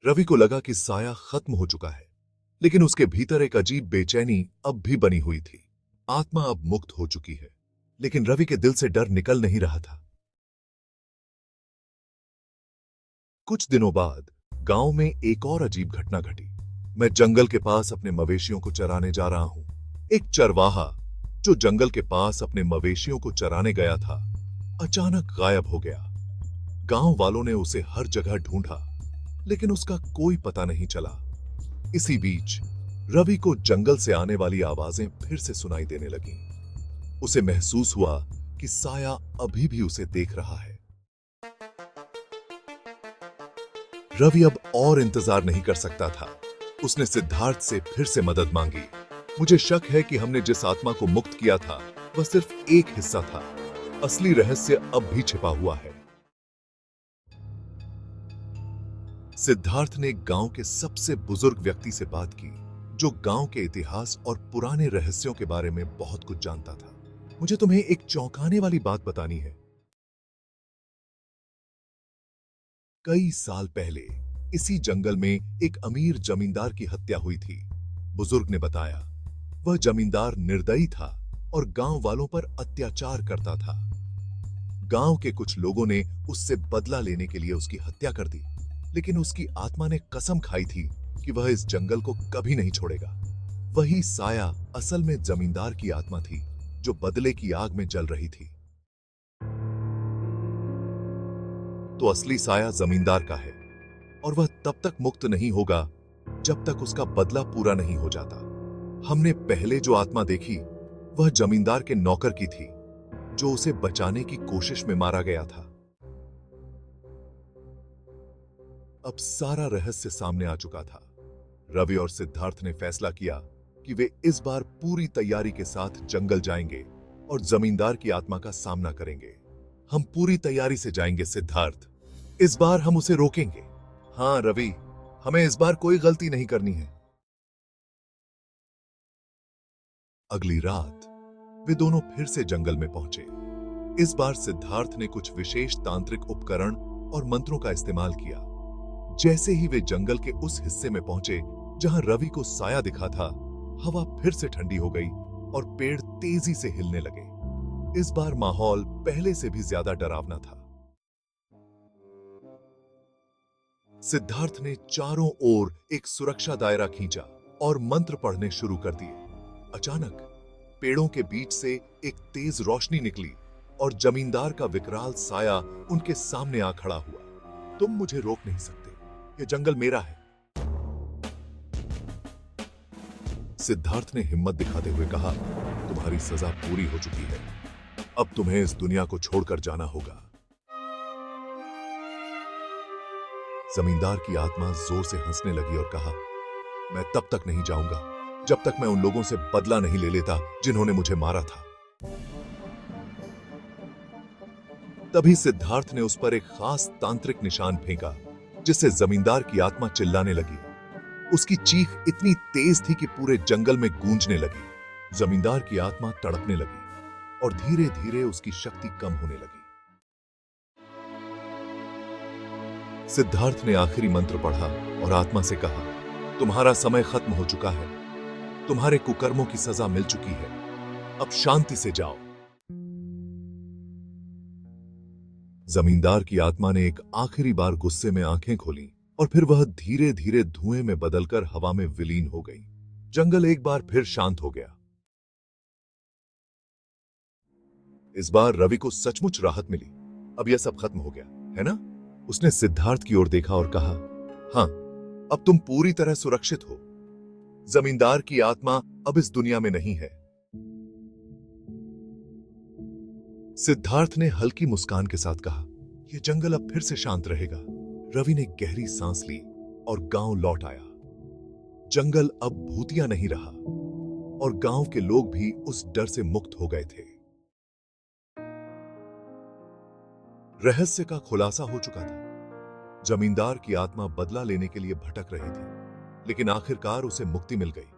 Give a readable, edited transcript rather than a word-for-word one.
रवि को लगा कि साया खत्म हो चुका है, लेकिन उसके भीतर एक अजीब बेचैनी अब भी बनी हुई थी। आत्मा अब मुक्त हो चुकी है, लेकिन रवि के दिल से डर निकल नहीं रहा था। कुछ दिनों बाद गांव में एक और अजीब घटना घटी। मैं जंगल के पास अपने मवेशियों को चराने जा रहा हूं। एक चरवाहा जो जंगल के पास अपने मवेशियों को चराने गया था, अचानक गायब हो गया। गांव वालों ने उसे हर जगह ढूंढा, लेकिन उसका कोई पता नहीं चला। इसी बीच रवि को जंगल से आने वाली आवाजें फिर से सुनाई देने लगीं। उसे महसूस हुआ कि साया अभी भी उसे देख रहा है। रवि अब और इंतजार नहीं कर सकता था। उसने सिद्धार्थ से फिर से मदद मांगी। मुझे शक है कि हमने जिस आत्मा को मुक्त किया था वह सिर्फ एक हिस्सा था। असली रहस्य अब भी छिपा हुआ है। सिद्धार्थ ने गांव के सबसे बुजुर्ग व्यक्ति से बात की, जो गांव के इतिहास और पुराने रहस्यों के बारे में बहुत कुछ जानता था। मुझे तुम्हें एक चौंकाने वाली बात बतानी है। कई साल पहले इसी जंगल में एक अमीर जमींदार की हत्या हुई थी। बुजुर्ग ने बताया, वह जमींदार निर्दयी था और गांव वालों पर अत्याचार करता था। गांव के कुछ लोगों ने उससे बदला लेने के लिए उसकी हत्या कर दी, लेकिन उसकी आत्मा ने कसम खाई थी कि वह इस जंगल को कभी नहीं छोड़ेगा। वही साया असल में जमींदार की आत्मा थी, जो बदले की आग में जल रही थी। तो असली साया जमींदार का है, और वह तब तक मुक्त नहीं होगा जब तक उसका बदला पूरा नहीं हो जाता। हमने पहले जो आत्मा देखी वह जमींदार के नौकर की थी, जो उसे बचाने की कोशिश में मारा गया था। अब सारा रहस्य सामने आ चुका था। रवि और सिद्धार्थ ने फैसला किया कि वे इस बार पूरी तैयारी के साथ जंगल जाएंगे और जमींदार की आत्मा का सामना करेंगे। हम पूरी तैयारी से जाएंगे सिद्धार्थ। इस बार हम उसे रोकेंगे। हाँ रवि, हमें इस बार कोई गलती नहीं करनी है। अगली रात वे दोनों फिर से जंगल में पहुंचे। इस बार सिद्धार्थ ने कुछ विशेष तांत्रिक उपकरण और मंत्रों का इस्तेमाल किया। जैसे ही वे जंगल के उस हिस्से में पहुंचे जहां रवि को साया दिखा था, हवा फिर से ठंडी हो गई और पेड़ तेजी से हिलने लगे। इस बार माहौल पहले से भी ज्यादा डरावना था। सिद्धार्थ ने चारों ओर एक सुरक्षा दायरा खींचा और मंत्र पढ़ने शुरू कर दिए। अचानक पेड़ों के बीच से एक तेज रोशनी निकली और जमींदार का विकराल साया उनके सामने आ खड़ा हुआ। तुम मुझे रोक नहीं सकते, यह जंगल मेरा है। सिद्धार्थ ने हिम्मत दिखाते हुए कहा, तुम्हारी सजा पूरी हो चुकी है, अब तुम्हें इस दुनिया को छोड़कर जाना होगा। जमींदार की आत्मा जोर से हंसने लगी और कहा, मैं तब तक नहीं जाऊंगा जब तक मैं उन लोगों से बदला नहीं ले लेता जिन्होंने मुझे मारा था। तभी सिद्धार्थ ने उस पर एक खास तांत्रिक निशान फेंका, जिससे जमींदार की आत्मा चिल्लाने लगी। उसकी चीख इतनी तेज थी कि पूरे जंगल में गूंजने लगी। जमींदार की आत्मा तड़पने लगी और धीरे धीरे उसकी शक्ति कम होने लगी। सिद्धार्थ ने आखिरी मंत्र पढ़ा और आत्मा से कहा, तुम्हारा समय खत्म हो चुका है, तुम्हारे कुकर्मों की सजा मिल चुकी है, अब शांति से जाओ। जमींदार की आत्मा ने एक आखिरी बार गुस्से में आंखें खोली और फिर वह धीरे धीरे धुएं में बदलकर हवा में विलीन हो गई। जंगल एक बार फिर शांत हो गया। इस बार रवि को सचमुच राहत मिली। अब यह सब खत्म हो गया है ना? उसने सिद्धार्थ की ओर देखा और कहा, हां, अब तुम पूरी तरह सुरक्षित हो। जमींदार की आत्मा अब इस दुनिया में नहीं है। सिद्धार्थ ने हल्की मुस्कान के साथ कहा, यह जंगल अब फिर से शांत रहेगा। रवि ने गहरी सांस ली और गांव लौट आया। जंगल अब भूतिया नहीं रहा और गांव के लोग भी उस डर से मुक्त हो गए थे। रहस्य का खुलासा हो चुका था। जमींदार की आत्मा बदला लेने के लिए भटक रही थी, लेकिन आखिरकार उसे मुक्ति मिल गई।